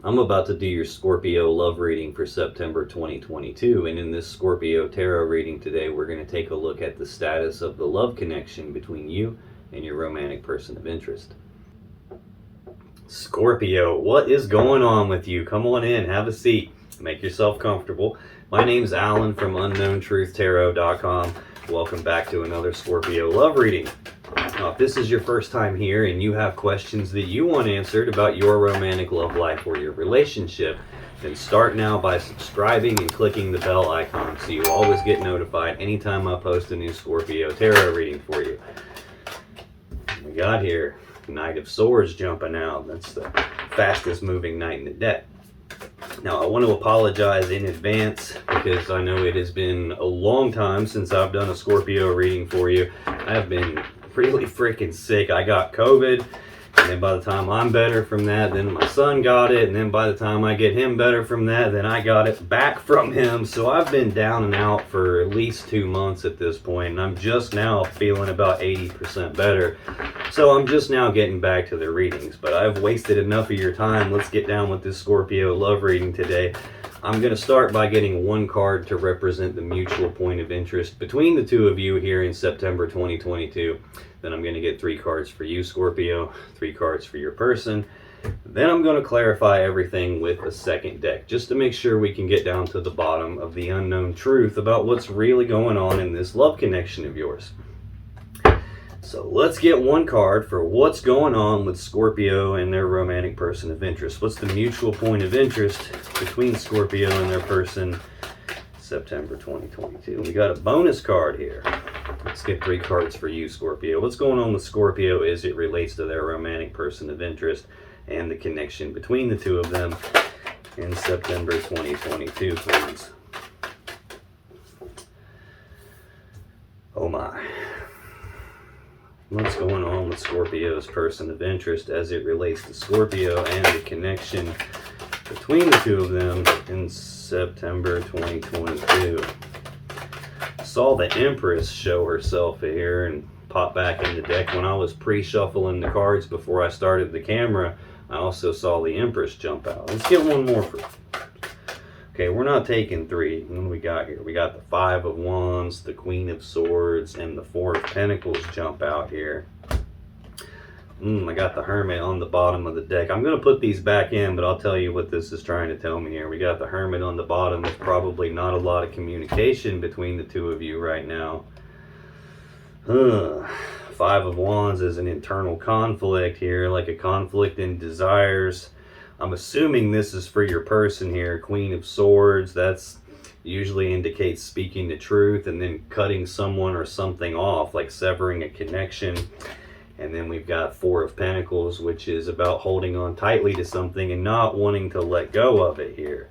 I'm about to do your Scorpio love reading for September 2022, and in this Scorpio tarot reading today, we're going to take a look at the status of the love connection between you and your romantic person of interest. Scorpio, what is going on with you? Come on in, have a seat, make yourself comfortable. My name's Alan from UnknownTruthTarot.com. Welcome back to another Scorpio love reading. Now, if this is your first time here and you have questions that you want answered about your romantic love life or your relationship, then start now by subscribing and clicking the bell icon so you always get notified anytime I post a new Scorpio tarot reading for you. We got here Knight of Swords jumping out. That's the fastest moving knight in the deck. Now, I want to apologize in advance because I know it has been a long time since I've done a Scorpio reading for you. I've been really freaking sick. I got COVID, and then by the time I'm better from that, then my son got it, and then by the time I get him better from that, then I got it back from him. So I've been down and out for at least 2 months at this point, and I'm just now feeling about 80% better. So I'm just now getting back to the readings, but I've wasted enough of your time. Let's get down with this Scorpio love reading today. I'm going to start by getting one card to represent the mutual point of interest between the two of you here in September 2022. Then I'm going to get 3 cards for you, Scorpio, 3 cards for your person. Then I'm going to clarify everything with a second deck, just to make sure we can get down to the bottom of the unknown truth about what's really going on in this love connection of yours. So let's get one card for what's going on with Scorpio and their romantic person of interest. What's the mutual point of interest between Scorpio and their person September 2022? We got a bonus card here. Let's get 3 cards for you, Scorpio. What's going on with Scorpio as it relates to their romantic person of interest and the connection between the two of them in September 2022, please? Oh my. What's going on with Scorpio's person of interest as it relates to Scorpio and the connection between the two of them in September 2022? Saw the Empress show herself here and pop back in the deck. When I was pre-shuffling the cards before I started the camera, I also saw the Empress jump out. Let's get one more for... Okay, we're not taking 3. What do we got here? We got the 5 of Wands, the Queen of Swords, and the 4 of Pentacles jump out here. I got the Hermit on the bottom of the deck. I'm going to put these back in, but I'll tell you what this is trying to tell me here. We got the Hermit on the bottom. There's probably not a lot of communication between the two of you right now. 5 of Wands is an internal conflict here, like a conflict in desires. I'm assuming this is for your person here. Queen of Swords, that's usually indicates speaking the truth and then cutting someone or something off, like severing a connection. And then we've got 4 of Pentacles, which is about holding on tightly to something and not wanting to let go of it here.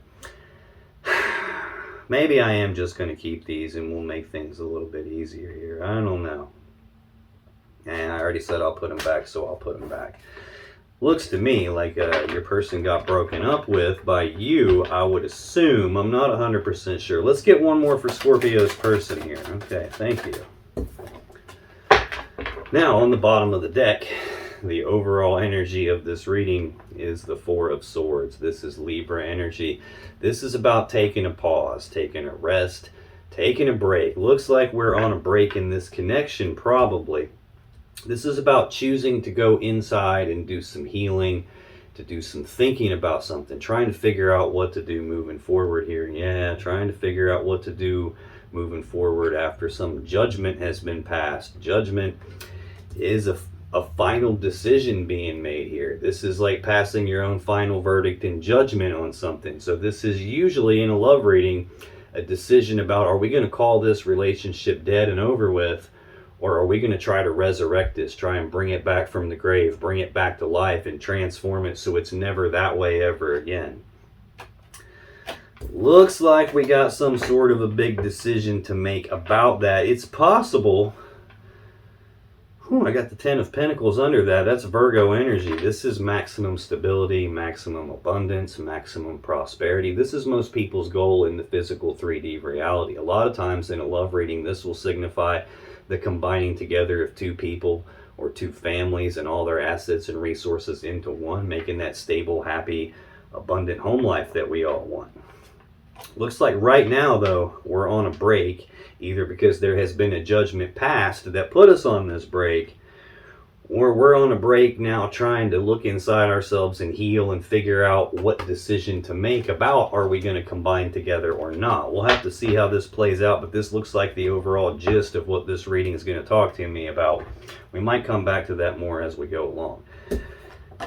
Maybe I am just going to keep these and we'll make things a little bit easier here. I don't know. And I already said I'll put them back, so I'll put them back. Looks to me like your person got broken up with by you, I would assume. I'm not 100% sure. Let's get one more for Scorpio's person here. Okay, thank you. Now, on the bottom of the deck, the overall energy of this reading is the 4 of Swords. This is Libra energy. This is about taking a pause, taking a rest, taking a break. Looks like we're on a break in this connection, probably. This is about choosing to go inside and do some healing, to do some thinking about something, trying to figure out what to do moving forward here. Yeah, trying to figure out what to do moving forward after some judgment has been passed. Judgment is a final decision being made here. This is like passing your own final verdict and judgment on something. So this is usually in a love reading a decision about, are we going to call this relationship dead and over with? Or are we going to try to resurrect this, try and bring it back from the grave, bring it back to life and transform it so it's never that way ever again? Looks like we got some sort of a big decision to make about that. It's possible. I got the 10 of Pentacles under that. That's Virgo energy. This is maximum stability, maximum abundance, maximum prosperity. This is most people's goal in the physical 3D reality. A lot of times in a love reading, this will signify the combining together of 2 people or 2 families and all their assets and resources into one, making that stable, happy, abundant home life that we all want. Looks like right now, though, we're on a break, either because there has been a judgment passed that put us on this break, or we're on a break now trying to look inside ourselves and heal and figure out what decision to make about, are we going to combine together or not. We'll have to see how this plays out, but this looks like the overall gist of what this reading is going to talk to me about. We might come back to that more as we go along.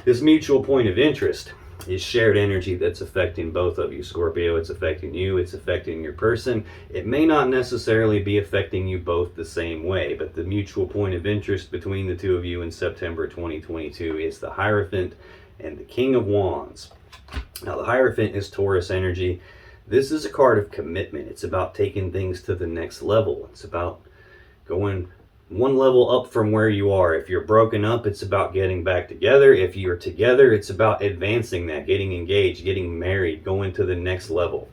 This mutual point of interest is shared energy that's affecting both of you, Scorpio. It's affecting you, it's affecting your person. It may not necessarily be affecting you both the same way, but the mutual point of interest between the two of you in September 2022 is the Hierophant and the King of Wands. Now, the Hierophant is Taurus energy. This is a card of commitment. It's about taking things to the next level. It's about going one level up from where you are. If you're broken up, it's about getting back together. If you're together, it's about advancing that, getting engaged, getting married, going to the next level.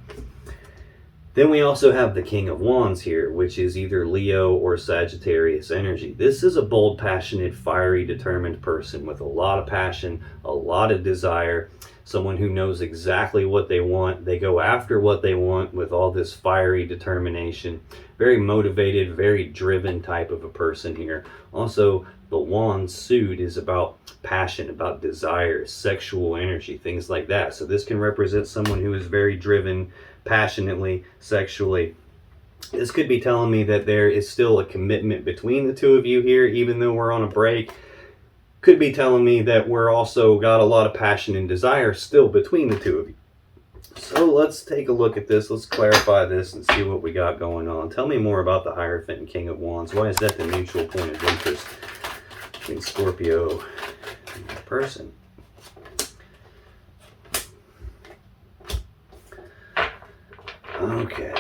Then we also have the King of Wands here, which is either Leo or Sagittarius energy. This is a bold, passionate, fiery, determined person with a lot of passion, a lot of desire, someone who knows exactly what they want. They go after what they want with all this fiery determination. Very motivated, very driven type of a person here. Also, the wand suit is about passion, about desire, sexual energy, things like that. So this can represent someone who is very driven, passionately, sexually. This could be telling me that there is still a commitment between the two of you here, even though we're on a break. Could be telling me that we're also got a lot of passion and desire still between the two of you. So let's take a look at this. Let's clarify this and see what we got going on. Tell me more about the Hierophant and King of Wands. Why is that the mutual point of interest between Scorpio and that person? Okay.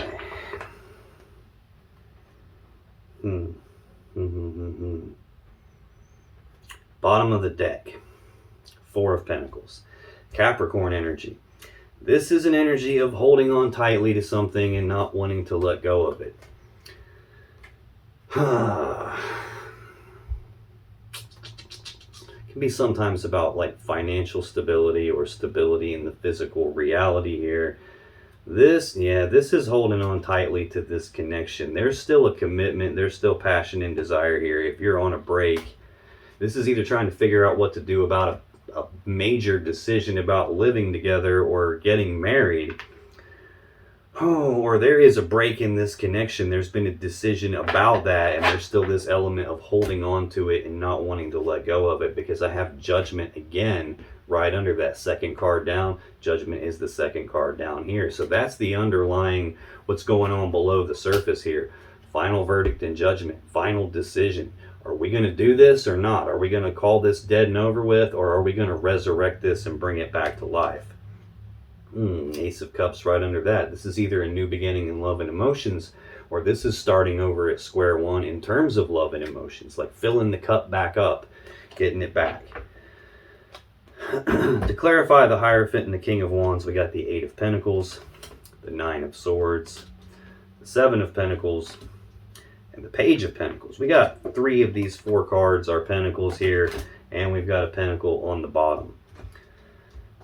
Bottom of the deck. Four of Pentacles. Capricorn energy. This is an energy of holding on tightly to something and not wanting to let go of it. It can be sometimes about like financial stability or stability in the physical reality here. This is holding on tightly to this connection. There's still a commitment. There's still passion and desire here. If you're on a break, this is either trying to figure out what to do about a major decision about living together or getting married. Or there is a break in this connection. There's been a decision about that, and there's still this element of holding on to it and not wanting to let go of it, because I have Judgment again right under that second card down. Judgment is the second card down here. So that's the underlying, what's going on below the surface here. Final verdict and judgment. Final decision. Are we going to do this or not? Are we going to call this dead and over with, or are we going to resurrect this and bring it back to life? Ace of Cups right under that. This is either a new beginning in love and emotions, or this is starting over at square one in terms of love and emotions, like filling the cup back up, getting it back. To clarify the Hierophant and the King of Wands, we got the Eight of Pentacles, the Nine of Swords, the Seven of Pentacles, and the Page of Pentacles. We got three of these four cards are Pentacles here, and we've got a Pentacle on the bottom.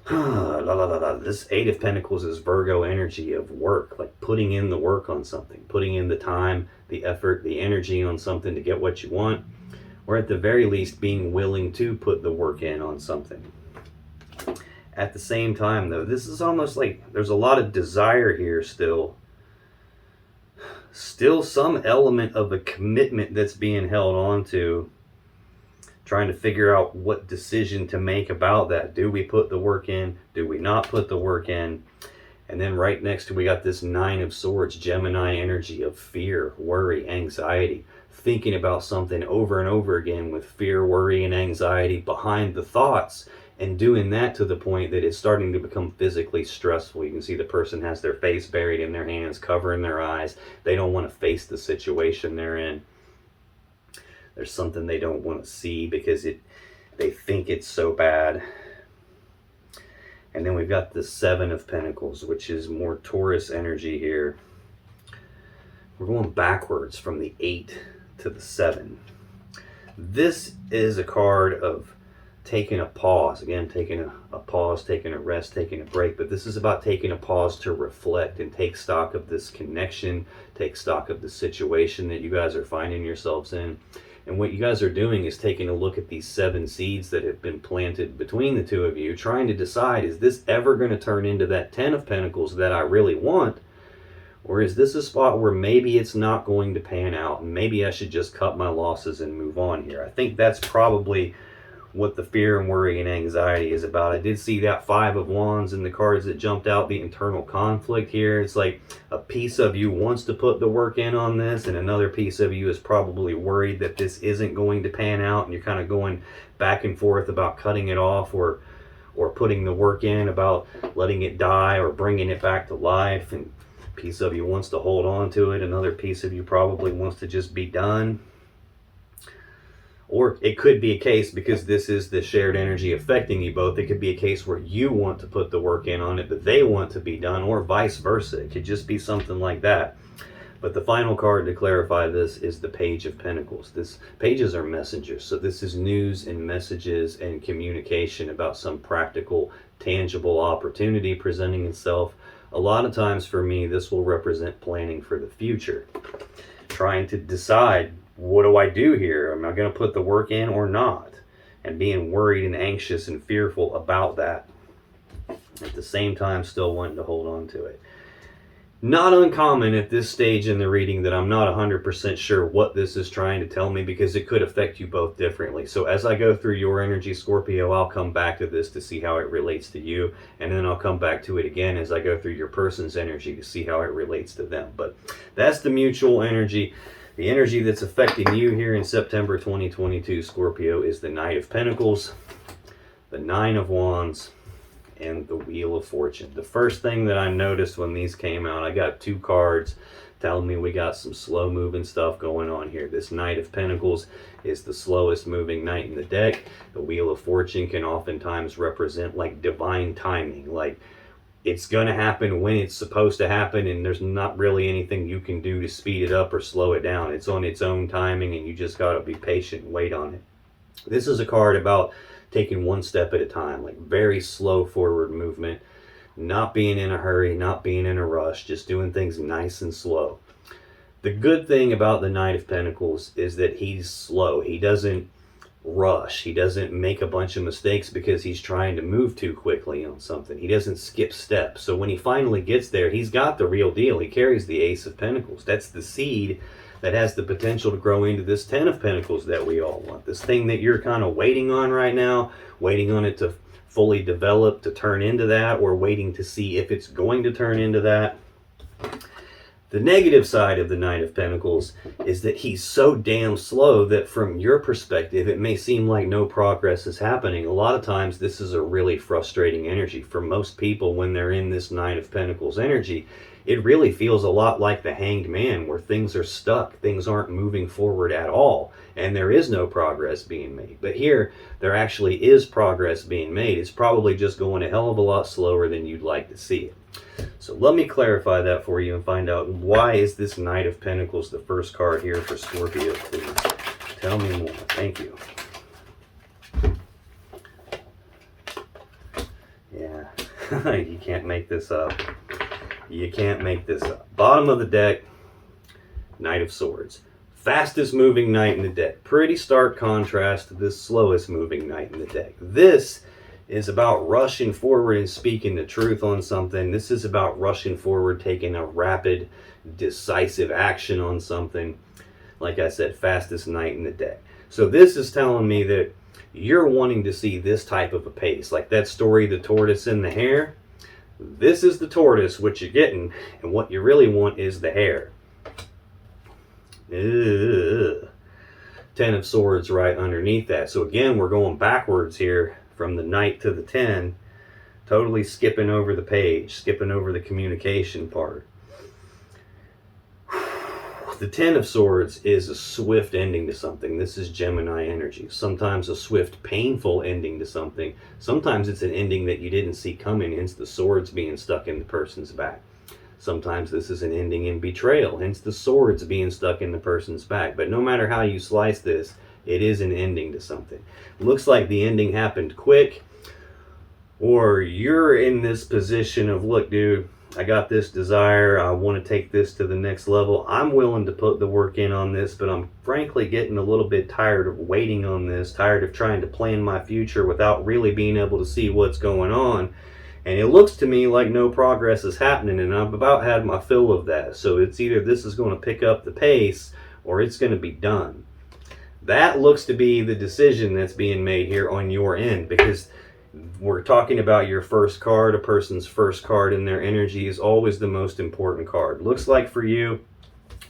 This Eight of Pentacles is Virgo energy of work, like putting in the work on something, putting in the time, the effort, the energy on something to get what you want, or at the very least being willing to put the work in on something. At the same time, though, this is almost like there's a lot of desire here still. Still some element of a commitment that's being held on to. Trying to figure out what decision to make about that. Do we put the work in? Do we not put the work in? And then right next to we got this Nine of Swords, Gemini energy of fear, worry, anxiety. Thinking about something over and over again with fear, worry, and anxiety behind the thoughts. And doing that to the point that it's starting to become physically stressful. You can see the person has their face buried in their hands, covering their eyes. They don't want to face the situation they're in. There's something they don't want to see because they think it's so bad. And then we've got the Seven of Pentacles, which is more Taurus energy here. We're going backwards from the 8 to the 7. This is a card of taking a pause. Again, taking a pause, taking a rest, taking a break. But this is about taking a pause to reflect and take stock of this connection, take stock of the situation that you guys are finding yourselves in. And what you guys are doing is taking a look at these 7 seeds that have been planted between the two of you, trying to decide, is this ever going to turn into that 10 of Pentacles that I really want? Or is this a spot where maybe it's not going to pan out and maybe I should just cut my losses and move on here? I think that's probably what the fear and worry and anxiety is about. I did see that 5 of Wands in the cards that jumped out, the internal conflict here. It's like a piece of you wants to put the work in on this, and another piece of you is probably worried that this isn't going to pan out, and you're kind of going back and forth about cutting it off or putting the work in, about letting it die or bringing it back to life. And a piece of you wants to hold on to it. Another piece of you probably wants to just be done. Or it could be a case, because this is the shared energy affecting you both, it could be a case where you want to put the work in on it, but they want to be done, or vice versa. It could just be something like that. But the final card to clarify this is the Page of Pentacles. Pages are messengers, so this is news and messages and communication about some practical, tangible opportunity presenting itself. A lot of times for me, this will represent planning for the future. Trying to decide, what do I do here? Am I going to put the work in or not? And being worried and anxious and fearful about that. At the same time, still wanting to hold on to it. Not uncommon at this stage in the reading that I'm not 100% sure what this is trying to tell me, because it could affect you both differently. So as I go through your energy, Scorpio, I'll come back to this to see how it relates to you. And then I'll come back to it again as I go through your person's energy to see how it relates to them. But that's the mutual energy. The energy that's affecting you here in September 2022, Scorpio, is the Knight of Pentacles, the 9 of Wands, and the Wheel of Fortune. The first thing that I noticed when these came out, I got 2 cards telling me we got some slow moving stuff going on here. This Knight of Pentacles is the slowest moving knight in the deck. The Wheel of Fortune can oftentimes represent like divine timing, like it's going to happen when it's supposed to happen, and there's not really anything you can do to speed it up or slow it down. It's on its own timing, and you just got to be patient and wait on it. This is a card about taking one step at a time, like very slow forward movement, not being in a hurry, not being in a rush, just doing things nice and slow. The good thing about the Knight of Pentacles is that he's slow. He doesn't rush. He doesn't make a bunch of mistakes because he's trying to move too quickly on something. He doesn't skip steps. So when he finally gets there, he's got the real deal. He carries the Ace of Pentacles. That's the seed that has the potential to grow into this 10 of Pentacles that we all want. This thing that you're kind of waiting on right now, waiting on it to fully develop, to turn into that, or waiting to see if it's going to turn into that. The negative side of the Knight of Pentacles is that he's so damn slow that from your perspective, it may seem like no progress is happening. A lot of times, this is a really frustrating energy. For most people, when they're in this Knight of Pentacles energy, it really feels a lot like the Hanged Man, where things are stuck. Things aren't moving forward at all, and there is no progress being made. But here, there actually is progress being made. It's probably just going a hell of a lot slower than you'd like to see it. So let me clarify that for you and find out, why is this Knight of Pentacles the first card here for Scorpio, please? Tell me more. Thank you. Yeah, you can't make this up. You can't make this up. Bottom of the deck, Knight of Swords. Fastest moving knight in the deck. Pretty stark contrast to this slowest moving knight in the deck. This is about rushing forward and speaking the truth on something. This is about rushing forward, taking a rapid, decisive action on something. Like I said, fastest knight in the deck. So this is telling me that you're wanting to see this type of a pace. Like that story, The Tortoise and the Hare. This is the tortoise, what you're getting, and what you really want is the hare. Ugh. 10 of Swords right underneath that. So again, we're going backwards here from the Knight to the 10, totally skipping over the page, skipping over the communication part. The 10 of Swords is a swift ending to something. This is Gemini energy. Sometimes a swift, painful ending to something. Sometimes it's an ending that you didn't see coming, hence the swords being stuck in the person's back. Sometimes this is an ending in betrayal, hence the swords being stuck in the person's back. But no matter how you slice this, It is an ending to something. Looks like the ending happened quick, or you're in this position of, look, dude, I got this desire. I want to take this to the next level. I'm willing to put the work in on this, but I'm frankly getting a little bit tired of waiting on this, tired of trying to plan my future without really being able to see what's going on. And it looks to me like no progress is happening, and I've about had my fill of that. So it's either this is going to pick up the pace or it's going to be done. That looks to be the decision that's being made here on your end, because we're talking about your first card. A person's first card in their energy is always the most important card. Looks like for you,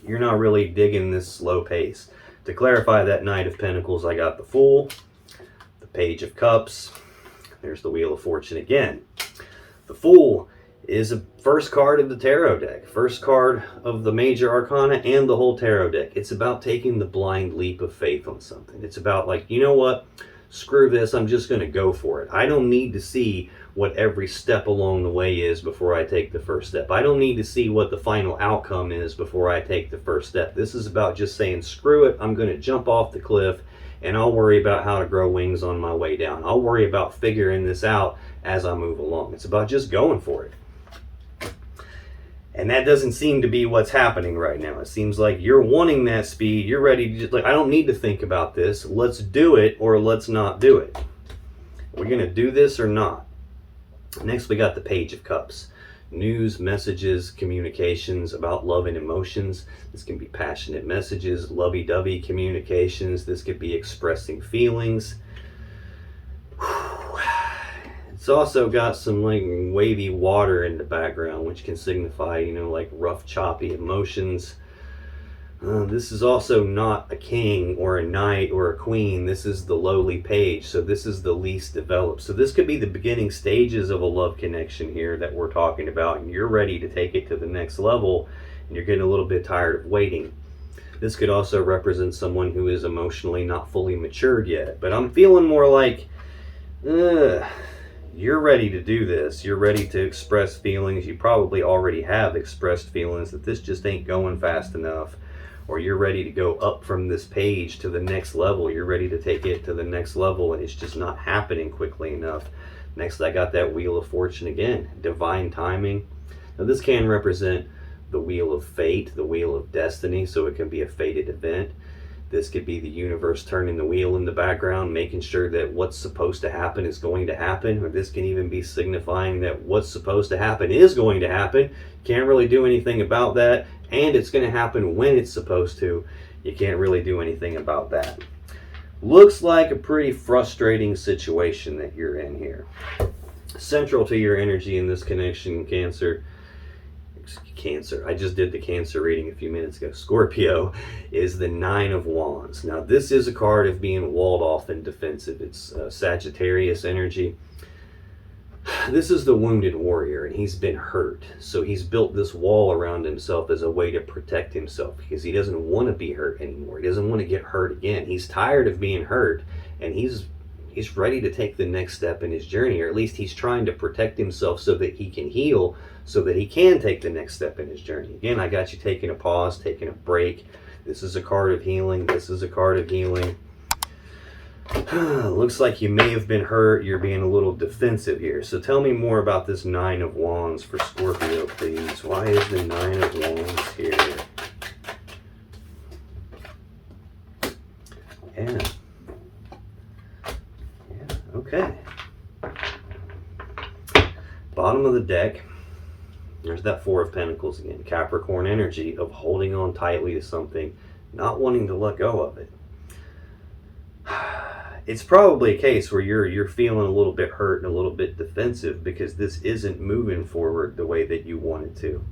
you're not really digging this slow pace. To clarify that Knight of Pentacles, I got the Fool, the Page of Cups, there's the Wheel of Fortune again. The Fool is a first card of the tarot deck, first card of the major arcana and the whole tarot deck. It's about taking the blind leap of faith on something. It's about, like, you know what? Screw this, I'm just going to go for it. I don't need to see what every step along the way is before I take the first step. I don't need to see what the final outcome is before I take the first step. This is about just saying, screw it, I'm going to jump off the cliff, and I'll worry about how to grow wings on my way down. I'll worry about figuring this out as I move along. It's about just going for it. And that doesn't seem to be what's happening right now. It seems like you're wanting that speed. You're ready to just, like, I don't need to think about this. Let's do it, or let's not do it. We're going to do this or not. Next, we got the Page of Cups. News, messages, communications about love and emotions. This can be passionate messages, lovey-dovey communications. This could be expressing feelings. It's also got some like wavy water in the background, which can signify, you know, like rough, choppy emotions. This is also not a king or a knight or a queen. This is the lowly page, so this is the least developed. So this could be the beginning stages of a love connection here that we're talking about, and you're ready to take it to the next level, and you're getting a little bit tired of waiting. This could also represent someone who is emotionally not fully matured yet, but I'm feeling more like, you're ready to do this. You're ready to express feelings. You probably already have expressed feelings that this just ain't going fast enough. Or you're ready to go up from this page to the next level. You're ready to take it to the next level, and it's just not happening quickly enough. Next, I got that Wheel of Fortune again. Divine timing. Now, this can represent the Wheel of Fate, the Wheel of Destiny, so it can be a fated event. This could be the universe turning the wheel in the background, making sure that what's supposed to happen is going to happen. Or this can even be signifying that what's supposed to happen is going to happen. Can't really do anything about that. And it's going to happen when it's supposed to. You can't really do anything about that. Looks like a pretty frustrating situation that you're in here. Central to your energy in this connection, Cancer. I just did the Cancer reading a few minutes ago. Scorpio is the Nine of Wands. Now, this is a card of being walled off and defensive. It's Sagittarius energy. This is the wounded warrior, and he's been hurt. So he's built this wall around himself as a way to protect himself, because he doesn't want to be hurt anymore. He doesn't want to get hurt again. He's tired of being hurt, and he's ready to take the next step in his journey, or at least he's trying to protect himself so that he can heal, so that he can take the next step in his journey. Again, I got you taking a pause, taking a break. This is a card of healing. This is a card of healing. Looks like you may have been hurt. You're being a little defensive here. So tell me more about this Nine of Wands for Scorpio, please. Why is the Nine of Wands here? Yeah. Okay. Bottom of the deck. There's that Four of Pentacles again. Capricorn energy of holding on tightly to something, not wanting to let go of it. It's probably a case where you're feeling a little bit hurt and a little bit defensive because this isn't moving forward the way that you want it to.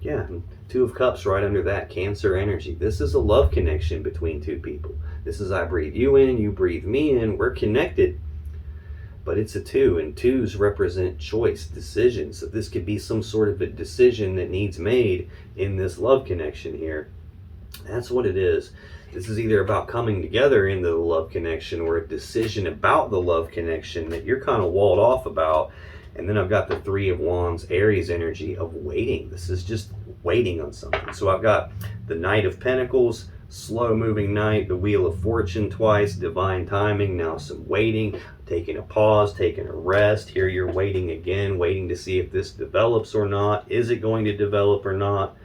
Yeah, Two of Cups right under that. Cancer energy. This is a love connection between two people. This is I breathe you in, you breathe me in. We're connected. But it's a two, and twos represent choice, decision. So this could be some sort of a decision that needs made in this love connection here. That's what it is. This is either about coming together into the love connection, or a decision about the love connection that you're kind of walled off about. And then I've got the Three of Wands, Aries energy of waiting. This is just waiting on something. So I've got the Knight of Pentacles, slow moving night, the Wheel of Fortune twice, divine timing, now some waiting, taking a pause, taking a rest. Here you're waiting again, waiting to see if this develops or not. Is it going to develop or not?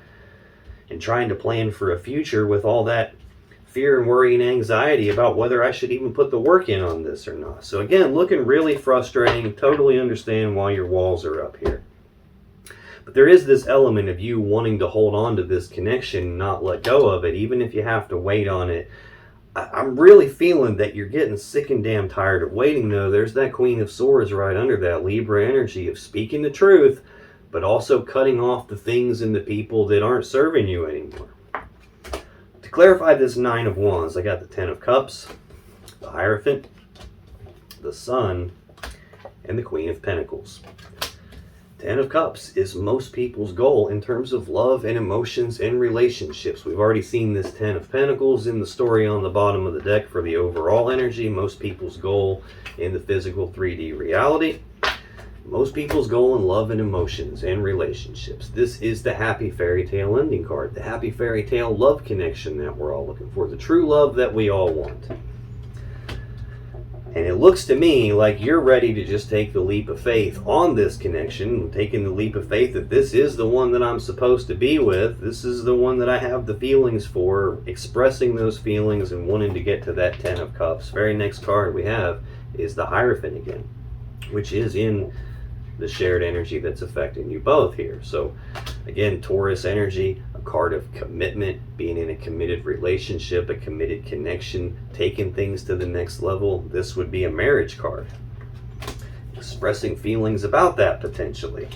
And trying to plan for a future with all that fear and worry and anxiety about whether I should even put the work in on this or not. So again, looking really frustrating. Totally understand why your walls are up here. But there is this element of you wanting to hold on to this connection, not let go of it, even if you have to wait on it. I'm really feeling that you're getting sick and damn tired of waiting, though. There's that Queen of Swords right under that Libra energy of speaking the truth, but also cutting off the things and the people that aren't serving you anymore. To clarify this Nine of Wands, I got the Ten of Cups, the Hierophant, the Sun, and the Queen of Pentacles. Ten of Cups is most people's goal in terms of love and emotions and relationships. We've already seen this Ten of Pentacles in the story on the bottom of the deck for the overall energy. Most people's goal in the physical 3D reality. Most people's goal in love and emotions and relationships. This is the happy fairy tale ending card. The happy fairy tale love connection that we're all looking for. The true love that we all want. And it looks to me like you're ready to just take the leap of faith on this connection, taking the leap of faith that this is the one that I'm supposed to be with. This is the one that I have the feelings for, expressing those feelings and wanting to get to that Ten of Cups. Very next card we have is the Hierophant again, which is in the shared energy that's affecting you both here. So again, Taurus energy, a card of commitment, being in a committed relationship, a committed connection, taking things to the next level. This would be a marriage card, expressing feelings about that potentially.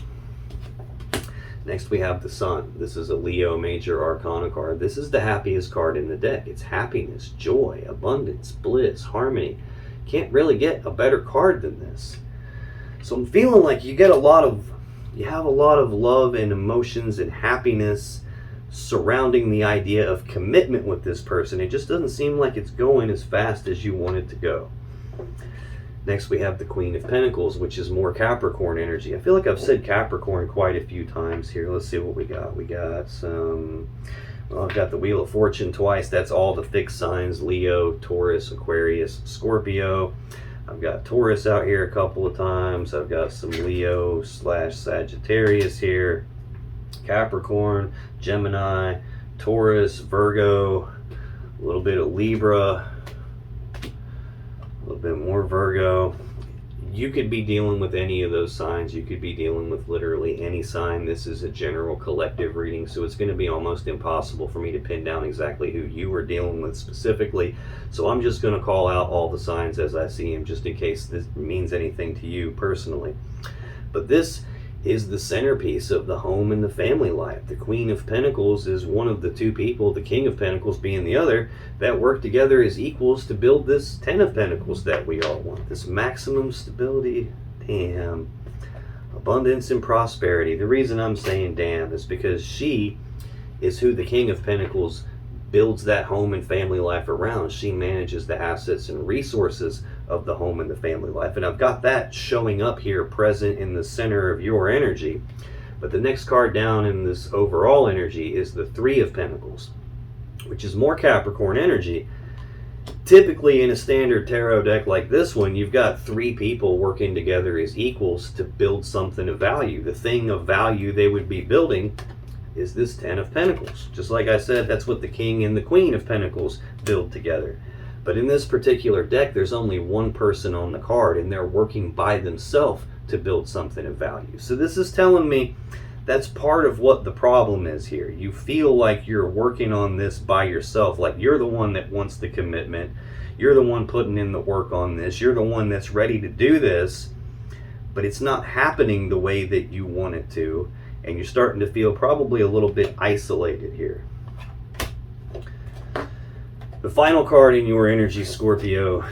Next we have the Sun. This is a Leo major arcana card. This is the happiest card in the deck. It's happiness, joy, abundance, bliss, harmony. Can't really get a better card than this. So I'm feeling like you have a lot of love and emotions and happiness surrounding the idea of commitment with this person. It just doesn't seem like it's going as fast as you want it to go. Next we have the Queen of Pentacles, which is more Capricorn energy. I feel like I've said Capricorn quite a few times here. Let's see what we got. We got I've got the Wheel of Fortune twice. That's all the fixed signs: Leo, Taurus, Aquarius, Scorpio. I've got Taurus out here a couple of times. I've got some Leo / Sagittarius here. Capricorn, Gemini, Taurus, Virgo, a little bit of Libra, a little bit more Virgo. You could be dealing with any of those signs. You could be dealing with literally any sign. This is a general collective reading, so it's going to be almost impossible for me to pin down exactly who you are dealing with specifically. So I'm just going to call out all the signs as I see them, just in case this means anything to you personally. But this is the centerpiece of the home and the family life. The Queen of Pentacles is one of the two people, the King of Pentacles being the other, that work together as equals to build this Ten of Pentacles that we all want. This maximum stability, damn, abundance and prosperity. The reason I'm saying damn is because she is who the King of Pentacles builds that home and family life around. She manages the assets and resources of the home and the family life. And I've got that showing up here present in the center of your energy. But the next card down in this overall energy is the Three of Pentacles, which is more Capricorn energy. Typically in a standard tarot deck like this one, you've got three people working together as equals to build something of value. The thing of value they would be building is this Ten of Pentacles. Just like I said, that's what the King and the Queen of Pentacles build together. But in this particular deck, there's only one person on the card, and they're working by themselves to build something of value. So this is telling me that's part of what the problem is here. You feel like you're working on this by yourself, like you're the one that wants the commitment. You're the one putting in the work on this. You're the one that's ready to do this, but it's not happening the way that you want it to. And you're starting to feel probably a little bit isolated here. The final card in your energy, Scorpio,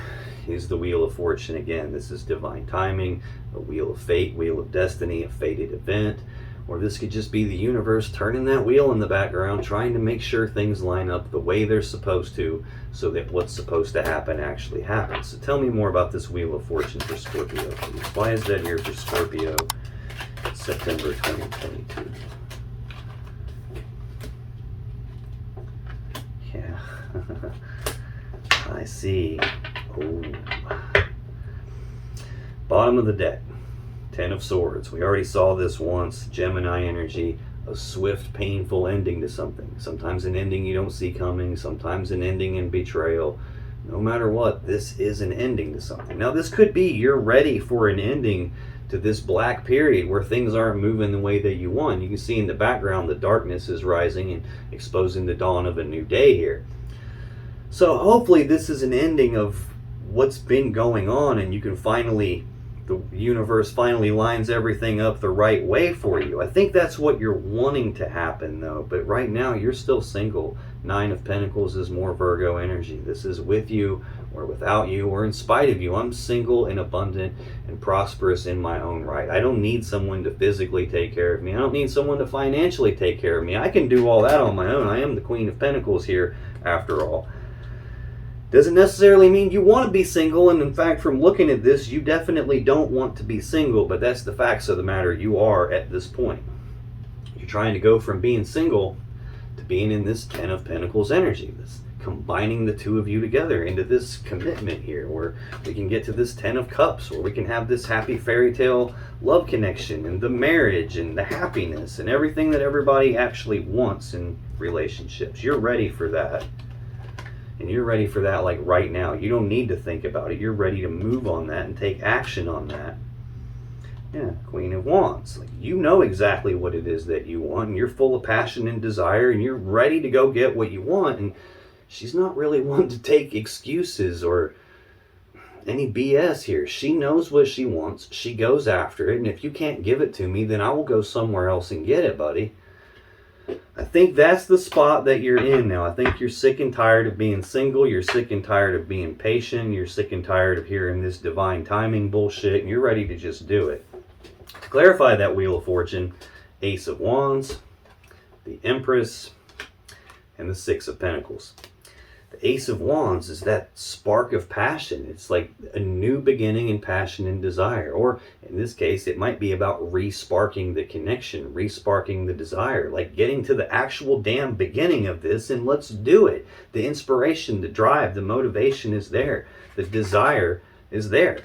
is the Wheel of Fortune again. This is divine timing, a wheel of fate, wheel of destiny, a fated event. Or this could just be the universe turning that wheel in the background, trying to make sure things line up the way they're supposed to, so that what's supposed to happen actually happens. So tell me more about this Wheel of Fortune for Scorpio, please. Why is that here for Scorpio? September 2022. Yeah, see. Oh. Bottom of the deck. Ten of Swords. We already saw this once. Gemini energy. A swift, painful ending to something. Sometimes an ending you don't see coming. Sometimes an ending in betrayal. No matter what, this is an ending to something. Now, this could be you're ready for an ending to this black period where things aren't moving the way that you want. You can see in the background the darkness is rising and exposing the dawn of a new day here. So hopefully this is an ending of what's been going on, and you can finally, the universe finally lines everything up the right way for you. I think that's what you're wanting to happen though, but right now you're still single. Nine of Pentacles is more Virgo energy. This is with you or without you or in spite of you. I'm single and abundant and prosperous in my own right. I don't need someone to physically take care of me. I don't need someone to financially take care of me. I can do all that on my own. I am the Queen of Pentacles here after all. Doesn't necessarily mean you want to be single, and in fact, from looking at this, you definitely don't want to be single, but that's the facts of the matter. You are at this point. You're trying to go from being single to being in this Ten of Pentacles energy, this combining the two of you together into this commitment here, where we can get to this Ten of Cups, where we can have this happy fairy tale love connection and the marriage and the happiness and everything that everybody actually wants in relationships. You're ready for that. And you're ready for that like right now. You don't need to think about it. You're ready to move on that and take action on that. Yeah, Queen of Wands. Like, you know exactly what it is that you want, and you're full of passion and desire, and you're ready to go get what you want. And she's not really one to take excuses or any BS here. She knows what she wants. She goes after it. And if you can't give it to me, then I will go somewhere else and get it, buddy. I think that's the spot that you're in now. I think you're sick and tired of being single. You're sick and tired of being patient. You're sick and tired of hearing this divine timing bullshit, and you're ready to just do it. To clarify that Wheel of Fortune, Ace of Wands, the Empress, and the Six of Pentacles. The Ace of Wands is that spark of passion. It's like a new beginning in passion and desire. Or in this case, it might be about re-sparking the connection, re-sparking the desire, like getting to the actual damn beginning of this and let's do it. The inspiration, the drive, the motivation is there. The desire is there.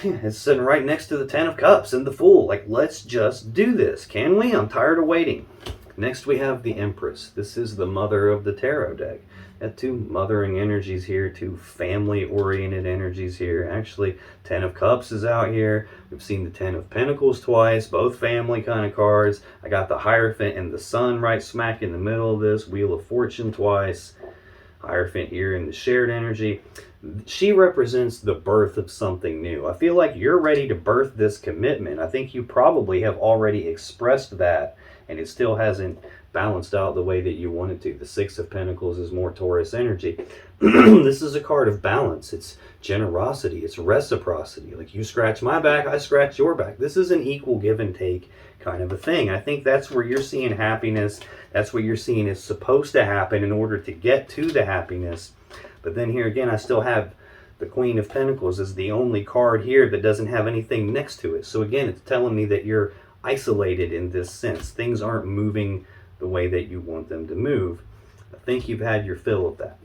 It's sitting right next to the Ten of Cups and the Fool. Like, let's just do this. Can we? I'm tired of waiting. Next we have the Empress. This is the mother of the tarot deck. Got two mothering energies here, two family-oriented energies here. Actually, Ten of Cups is out here. We've seen the Ten of Pentacles twice, both family kind of cards. I got the Hierophant and the Sun right smack in the middle of this. Wheel of Fortune twice. Hierophant here in the shared energy. She represents the birth of something new. I feel like you're ready to birth this commitment. I think you probably have already expressed that, and it still hasn't balanced out the way that you wanted to. The Six of Pentacles is more Taurus energy. This is a card of balance. It's generosity. It's reciprocity. Like, you scratch my back, I scratch your back. This is an equal give and take kind of a thing. I think that's where you're seeing happiness. That's what you're seeing is supposed to happen in order to get to the happiness. But then here again, I still have the Queen of Pentacles as the only card here that doesn't have anything next to it. So again, it's telling me that you're isolated in this sense. Things aren't moving the way that you want them to move. I think you've had your fill of that.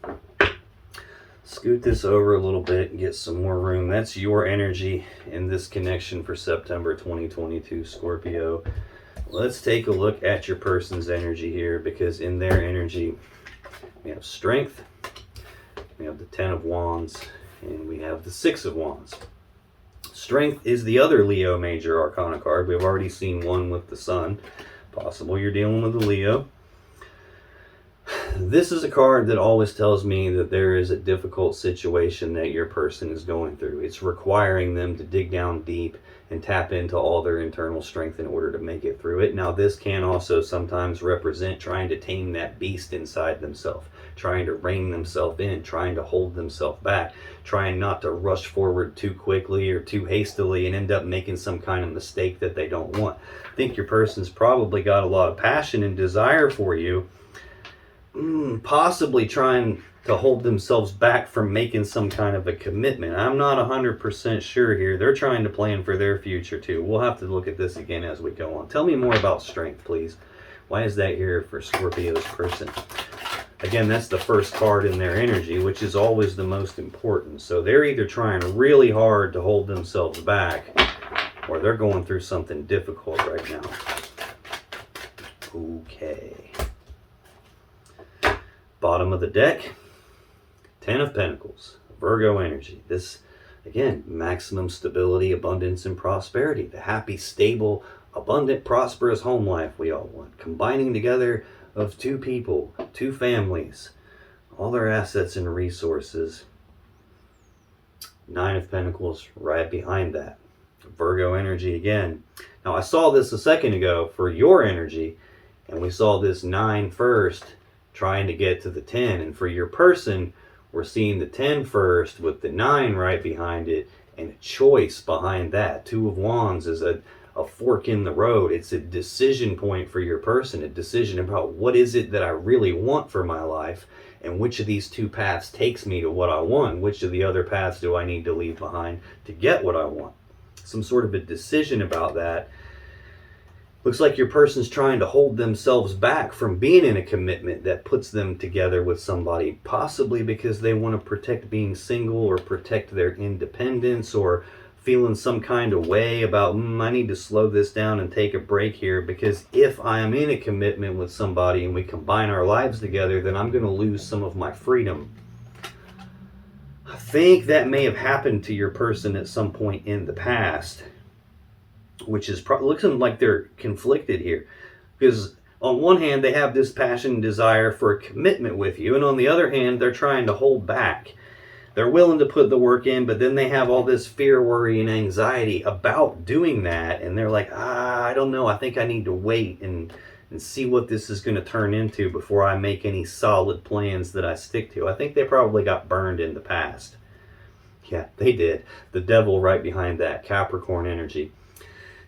Scoot this over a little bit and get some more room. That's your energy in this connection for September 2022, Scorpio. Let's take a look at your person's energy here, because in their energy, we have strength, we have the Ten of Wands, and we have the Six of Wands. Strength is the other Leo major arcana card. We've already seen one with the Sun. Possible you're dealing with a Leo. This is a card that always tells me that there is a difficult situation that your person is going through. It's requiring them to dig down deep and tap into all their internal strength in order to make it through it. Now, this can also sometimes represent trying to tame that beast inside themselves, trying to rein themselves in, trying to hold themselves back, trying not to rush forward too quickly or too hastily and end up making some kind of mistake that they don't want. I think your person's probably got a lot of passion and desire for you, possibly trying to hold themselves back from making some kind of a commitment. I'm not 100% sure here. They're trying to plan for their future too. We'll have to look at this again as we go on. Tell me more about strength, please. Why is that here for Scorpio's person? Again, that's the first card in their energy, which is always the most important. So they're either trying really hard to hold themselves back, or they're going through something difficult right now. Okay. Bottom of the deck, 10 of Pentacles, Virgo energy. This, again, maximum stability, abundance, and prosperity. The happy, stable, abundant, prosperous home life we all want. Combining together of two people, two families, all their assets and resources. 9 of Pentacles right behind that. Virgo energy again. Now I saw this a second ago for your energy, and we saw this 9 first trying to get to the 10. And for your person, we're seeing the 10 first with the 9 right behind it and a choice behind that. 2 of Wands is a fork in the road. It's a decision point for your person, a decision about what is it that I really want for my life, and which of these two paths takes me to what I want. Which of the other paths do I need to leave behind to get what I want? Some sort of a decision about that. Looks like your person's trying to hold themselves back from being in a commitment that puts them together with somebody, possibly because they want to protect being single or protect their independence, or feeling some kind of way about, I need to slow this down and take a break here, because if I am in a commitment with somebody and we combine our lives together, then I'm going to lose some of my freedom. I think that may have happened to your person at some point in the past, which is looking like they're conflicted here, because on one hand they have this passion and desire for a commitment with you, and on the other hand they're trying to hold back. They're willing to put the work in, but then they have all this fear, worry, and anxiety about doing that, and they're like, I don't know, I think I need to wait and see what this is going to turn into before I make any solid plans that I stick to. I think they probably got burned in the past. Yeah, they did. The Devil right behind that, Capricorn energy.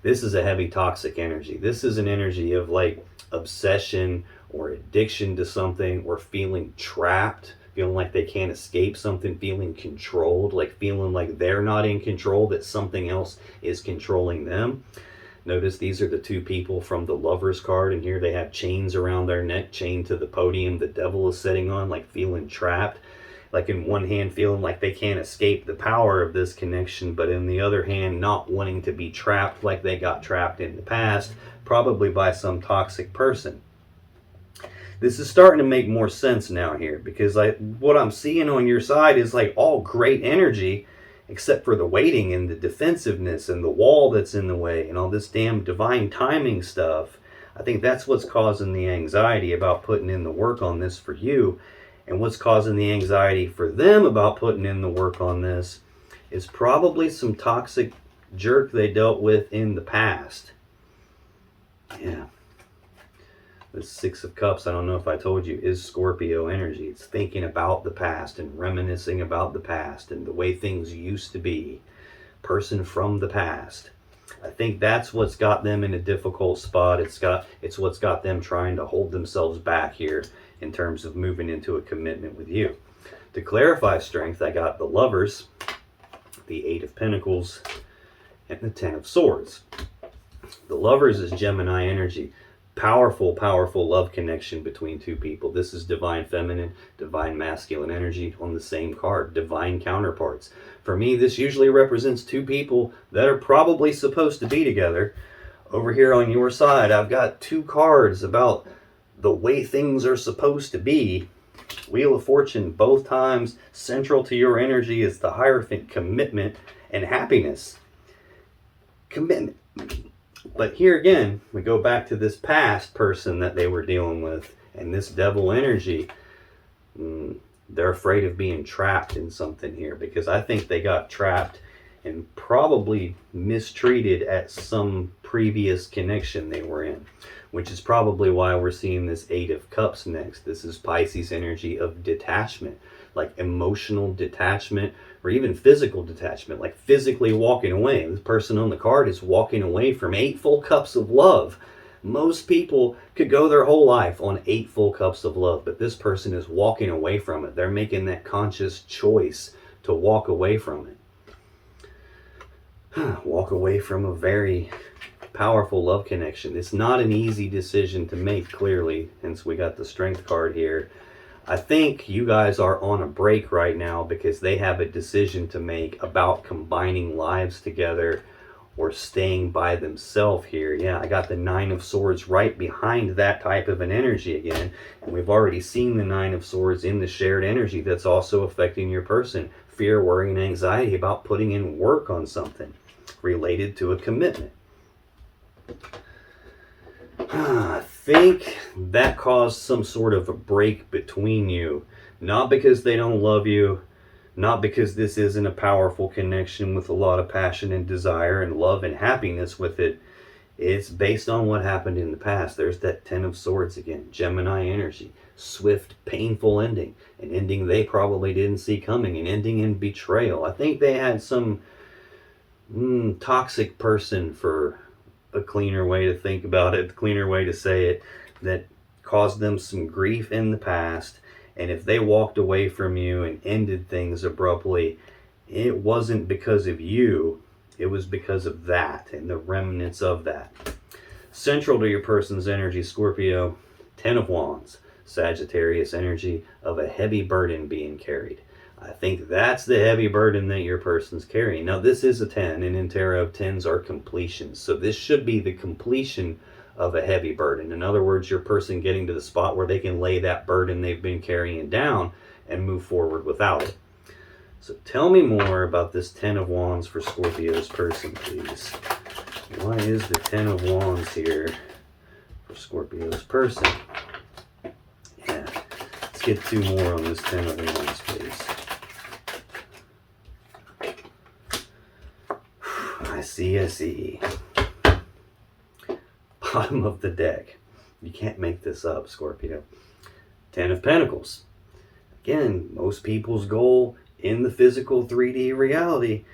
This is a heavy toxic energy. This is an energy of like obsession or addiction to something, or feeling trapped, feeling like they can't escape something, feeling controlled, like feeling like they're not in control, that something else is controlling them. Notice these are the two people from the Lovers card, and here they have chains around their neck, chained to the podium the Devil is sitting on, like feeling trapped. Like in one hand feeling like they can't escape the power of this connection, but in the other hand not wanting to be trapped like they got trapped in the past, probably by some toxic person. This is starting to make more sense now here, because what I'm seeing on your side is like all great energy, except for the waiting and the defensiveness and the wall that's in the way and all this damn divine timing stuff. I think that's what's causing the anxiety about putting in the work on this for you. And what's causing the anxiety for them about putting in the work on this is probably some toxic jerk they dealt with in the past. Yeah. The 6 of Cups, I don't know if I told you, is Scorpio energy. It's thinking about the past and reminiscing about the past and the way things used to be. Person from the past. I think that's what's got them in a difficult spot. It's what's got them trying to hold themselves back here in terms of moving into a commitment with you. To clarify strength, I got the Lovers, the 8 of Pentacles, and the 10 of Swords. The Lovers is Gemini energy. Powerful, powerful love connection between two people. This is divine feminine, divine masculine energy on the same card, divine counterparts. For me, this usually represents two people that are probably supposed to be together. Over here on your side, I've got 2 cards about the way things are supposed to be. Wheel of Fortune, both times central to your energy is the Hierophant, commitment and happiness. Commitment. But here again, we go back to this past person that they were dealing with, and this Devil energy. They're afraid of being trapped in something here, because I think they got trapped and probably mistreated at some previous connection they were in, which is probably why we're seeing this 8 of Cups next. This is Pisces energy of detachment, like emotional detachment, or even physical detachment, like physically walking away. This person on the card is walking away from 8 full cups of love. Most people could go their whole life on 8 full cups of love, but this person is walking away from it. They're making that conscious choice to walk away from it. Walk away from a very powerful love connection. It's not an easy decision to make, clearly, hence we got the Strength card here. I think you guys are on a break right now because they have a decision to make about combining lives together or staying by themselves here. Yeah, I got the Nine of Swords right behind that type of an energy again. And we've already seen the Nine of Swords in the shared energy that's also affecting your person. Fear, worry, and anxiety about putting in work on something related to a commitment. I think that caused some sort of a break between you. Not because they don't love you, not because this isn't a powerful connection with a lot of passion and desire and love and happiness with it. It's based on what happened in the past. There's that Ten of Swords again. Gemini energy. Swift, painful ending. An ending they probably didn't see coming. An ending in betrayal. I think they had some toxic person, for a cleaner way to think about it, a cleaner way to say it, that caused them some grief in the past. And if they walked away from you and ended things abruptly, it wasn't because of you, it was because of that and the remnants of that. Central to your person's energy, Scorpio, Ten of Wands, Sagittarius energy of a heavy burden being carried. I think that's the heavy burden that your person's carrying. Now, this is a 10, and in tarot, 10s are completions. So this should be the completion of a heavy burden. In other words, your person getting to the spot where they can lay that burden they've been carrying down and move forward without it. So tell me more about this Ten of Wands for Scorpio's person, please. Why is the Ten of Wands here for Scorpio's person? Yeah, let's get two more on this Ten of Wands, please. I see. Bottom of the deck. You can't make this up, Scorpio. Ten of Pentacles. Again, most people's goal in the physical 3D reality,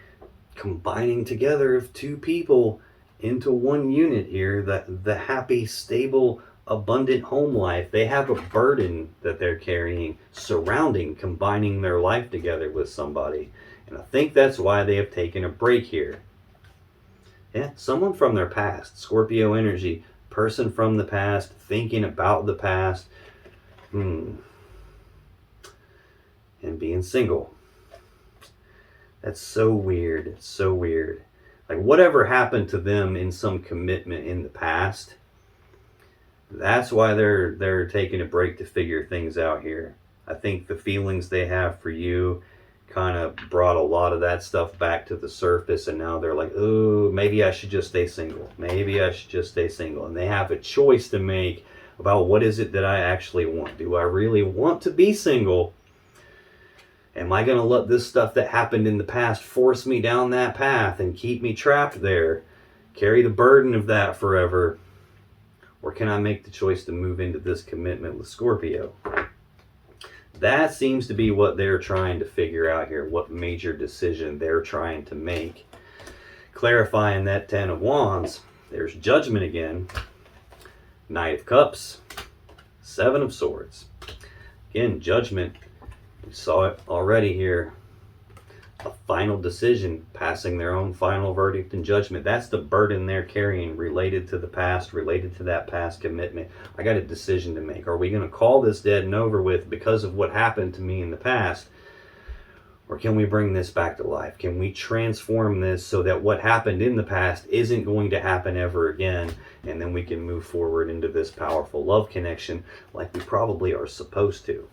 combining together of two people into one unit here, the happy, stable, abundant home life. They have a burden that they're carrying surrounding combining their life together with somebody. And I think that's why they have taken a break here. Yeah, someone from their past. Scorpio energy, person from the past, thinking about the past, and being single. That's so weird. It's so weird. Like, whatever happened to them in some commitment in the past, that's why they're taking a break to figure things out here. I think the feelings they have for you kind of brought a lot of that stuff back to the surface, and now they're like, oh, maybe I should just stay single. Maybe I should just stay single. And they have a choice to make about what is it that I actually want. Do I really want to be single? Am I going to let this stuff that happened in the past force me down that path and keep me trapped there, carry the burden of that forever? Or can I make the choice to move into this commitment with Scorpio? That seems to be what they're trying to figure out here, what major decision they're trying to make. Clarifying that Ten of Wands, there's Judgment again, Knight of Cups, Seven of Swords. Again, Judgment, we saw it already here. A final decision, passing their own final verdict and judgment. That's the burden they're carrying related to the past, related to that past commitment. I got a decision to make. Are we going to call this dead and over with because of what happened to me in the past? Or can we bring this back to life? Can we transform this so that what happened in the past isn't going to happen ever again? And then we can move forward into this powerful love connection like we probably are supposed to.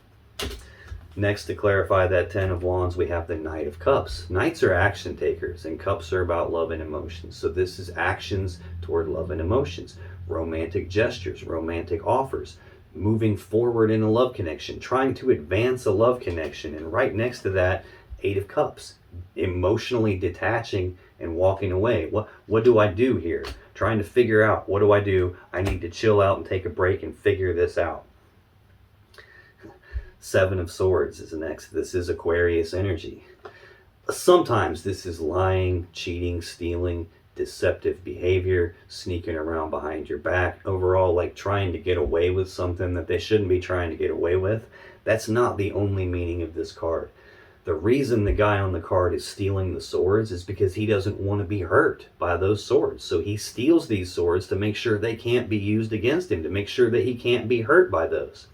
Next, to clarify that Ten of Wands, we have the Knight of Cups. Knights are action takers, and cups are about love and emotions. So this is actions toward love and emotions. Romantic gestures, romantic offers, moving forward in a love connection, trying to advance a love connection. And right next to that, Eight of Cups, emotionally detaching and walking away. What do I do here? Trying to figure out, what do I do? I need to chill out and take a break and figure this out. Seven of Swords is next. This is Aquarius energy. Sometimes this is lying, cheating, stealing, deceptive behavior, sneaking around behind your back. Overall, like trying to get away with something that they shouldn't be trying to get away with. That's not the only meaning of this card. The reason the guy on the card is stealing the swords is because he doesn't want to be hurt by those swords. So he steals these swords to make sure they can't be used against him, to make sure that he can't be hurt by those.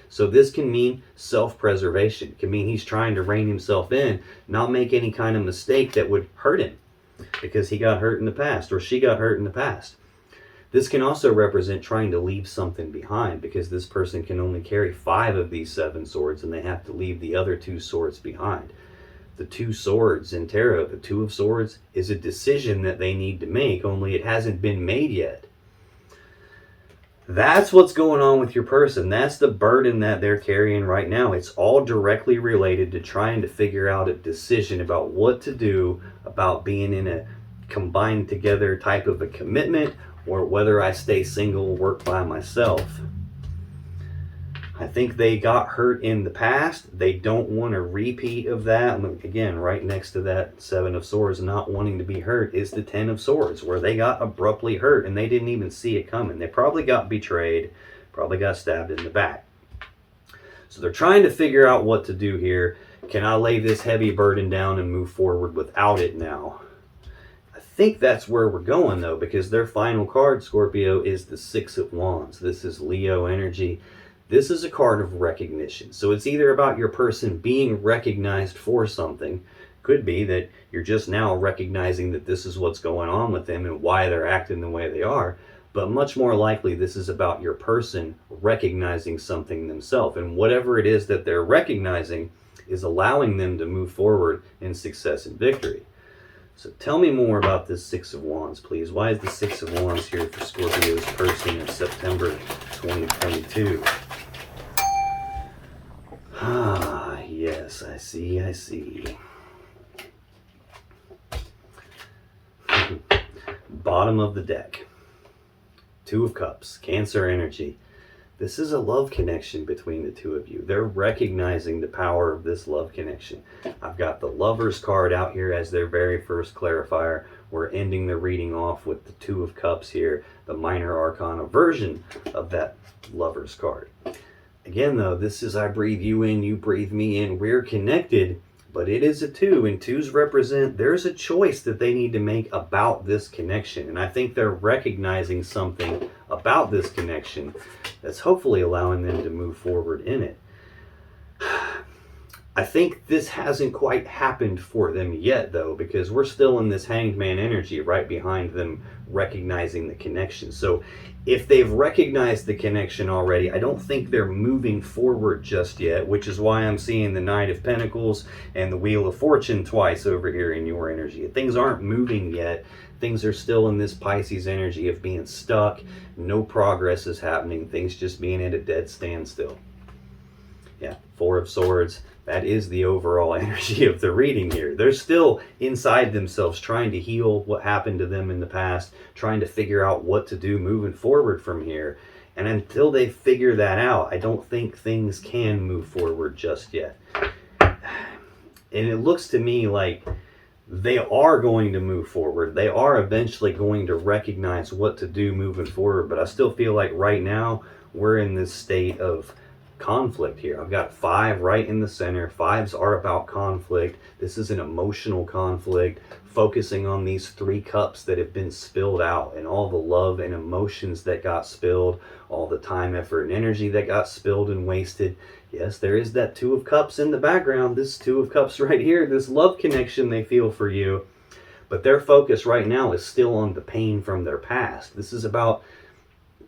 So this can mean self-preservation. It can mean he's trying to rein himself in, not make any kind of mistake that would hurt him because he got hurt in the past or she got hurt in the past. This can also represent trying to leave something behind, because this person can only carry 5 of these 7 swords and they have to leave the other 2 swords behind. The 2 swords in tarot, the 2 of swords, is a decision that they need to make, only it hasn't been made yet. That's what's going on with your person. That's the burden that they're carrying right now. It's all directly related to trying to figure out a decision about what to do about being in a combined together type of a commitment, or whether I stay single, work by myself. I think they got hurt in the past. They don't want a repeat of that. Again, right next to that 7 of swords, not wanting to be hurt, is the 10 of swords, where they got abruptly hurt and they didn't even see it coming. They probably got betrayed, probably got stabbed in the back. So they're trying to figure out what to do here. Can I lay this heavy burden down and move forward without it now? I think that's where we're going, though, because their final card, Scorpio, is the 6 of Wands. This is Leo energy. This is a card of recognition. So it's either about your person being recognized for something. Could be that you're just now recognizing that this is what's going on with them and why they're acting the way they are. But much more likely, this is about your person recognizing something themselves. And whatever it is that they're recognizing is allowing them to move forward in success and victory. So tell me more about this 6 of Wands, please. Why is the 6 of Wands here for Scorpio's person in September 2022? Ah, yes, I see, I see. Bottom of the deck. 2 of Cups, Cancer energy. This is a love connection between the 2 of you. They're recognizing the power of this love connection. I've got the Lovers card out here as their very first clarifier. We're ending the reading off with the 2 of Cups here, the minor arcana version of that Lovers card. Again, though, this is I breathe you in, you breathe me in. We're connected, but it is a 2, and 2s represent there's a choice that they need to make about this connection. And I think they're recognizing something about this connection that's hopefully allowing them to move forward in it. I think this hasn't quite happened for them yet, though, because we're still in this Hanged Man energy right behind them recognizing the connection. So if they've recognized the connection already, I don't think they're moving forward just yet, which is why I'm seeing the Knight of Pentacles and the Wheel of Fortune twice over here in your energy. Things aren't moving yet. Things are still in this Pisces energy of being stuck. No progress is happening. Things just being at a dead standstill. Yeah, 4 of Swords. That is the overall energy of the reading here. They're still inside themselves trying to heal what happened to them in the past, trying to figure out what to do moving forward from here. And until they figure that out, I don't think things can move forward just yet. And it looks to me like they are going to move forward. They are eventually going to recognize what to do moving forward. But I still feel like right now we're in this state of conflict here. I've got 5 right in the center. 5s are about conflict. This is an emotional conflict, focusing on these 3 cups that have been spilled out and all the love and emotions that got spilled, all the time, effort, and energy that got spilled and wasted. Yes, there is that 2 of Cups in the background. This 2 of Cups right here, this love connection they feel for you. But their focus right now is still on the pain from their past. This is about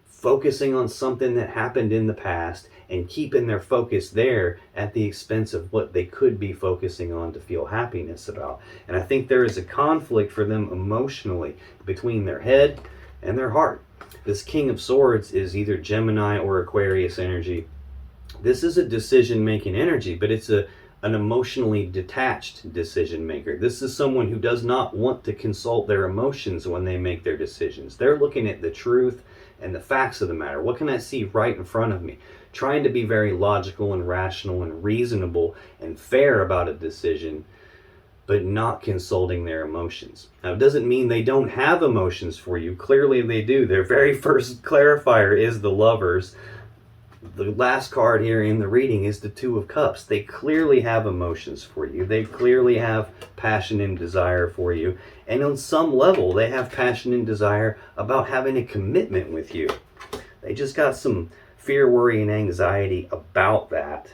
focusing on something that happened in the past and keeping their focus there at the expense of what they could be focusing on to feel happiness about. And I think there is a conflict for them emotionally between their head and their heart. This King of Swords is either Gemini or Aquarius energy. This is a decision-making energy, but it's an emotionally detached decision maker. This is someone who does not want to consult their emotions when they make their decisions. They're looking at the truth and the facts of the matter. What can I see right in front of me? Trying to be very logical and rational and reasonable and fair about a decision, but not consulting their emotions. Now, it doesn't mean they don't have emotions for you. Clearly they do. Their very first clarifier is the Lovers. The last card here in the reading is the 2 of Cups. They clearly have emotions for you. They clearly have passion and desire for you. And on some level, they have passion and desire about having a commitment with you. They just got some fear, worry, and anxiety about that.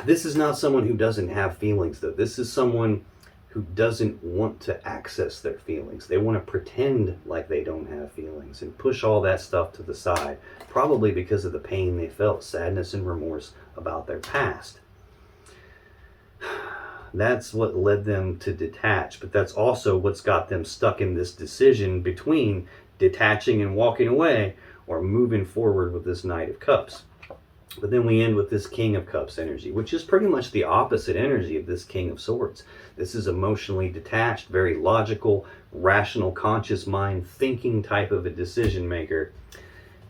This is not someone who doesn't have feelings, though. This is someone who doesn't want to access their feelings. They want to pretend like they don't have feelings and push all that stuff to the side, probably because of the pain they felt, sadness and remorse about their past. That's what led them to detach, but that's also what's got them stuck in this decision between detaching and walking away or moving forward with this Knight of Cups. But then we end with this King of Cups energy, which is pretty much the opposite energy of this King of Swords. This is emotionally detached, very logical, rational, conscious mind, thinking type of a decision maker.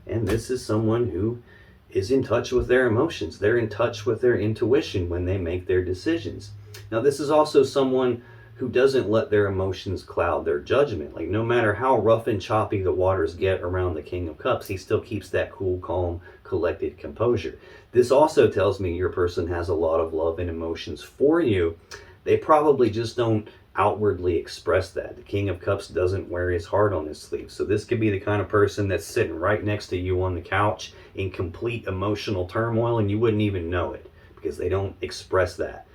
And this is someone who is in touch with their emotions. They're in touch with their intuition when they make their decisions. Now, this is also someone who doesn't let their emotions cloud their judgment. Like, no matter how rough and choppy the waters get around the King of Cups, he still keeps that cool, calm, collected composure. This also tells me your person has a lot of love and emotions for you. They probably just don't outwardly express that. The King of Cups doesn't wear his heart on his sleeve. So this could be the kind of person that's sitting right next to you on the couch in complete emotional turmoil, and you wouldn't even know it because they don't express that.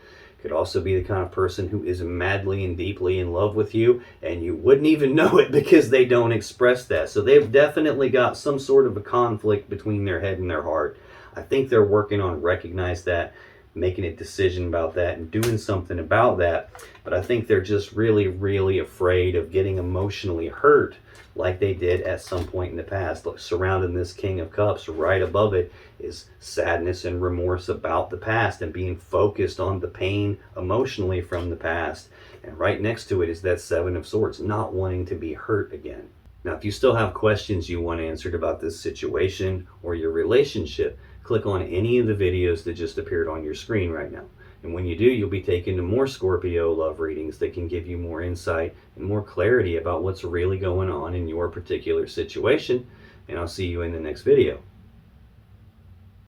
Could also be the kind of person who is madly and deeply in love with you, and you wouldn't even know it because they don't express that. So they've definitely got some sort of a conflict between their head and their heart. I think they're working on recognizing that, making a decision about that, and doing something about that. But I think they're just really, really afraid of getting emotionally hurt like they did at some point in the past. Look, surrounding this King of Cups, right above it is sadness and remorse about the past and being focused on the pain emotionally from the past. And right next to it is that Seven of Swords, not wanting to be hurt again. Now, if you still have questions you want answered about this situation or your relationship, click on any of the videos that just appeared on your screen right now. And when you do, you'll be taken to more Scorpio love readings that can give you more insight and more clarity about what's really going on in your particular situation. And I'll see you in the next video.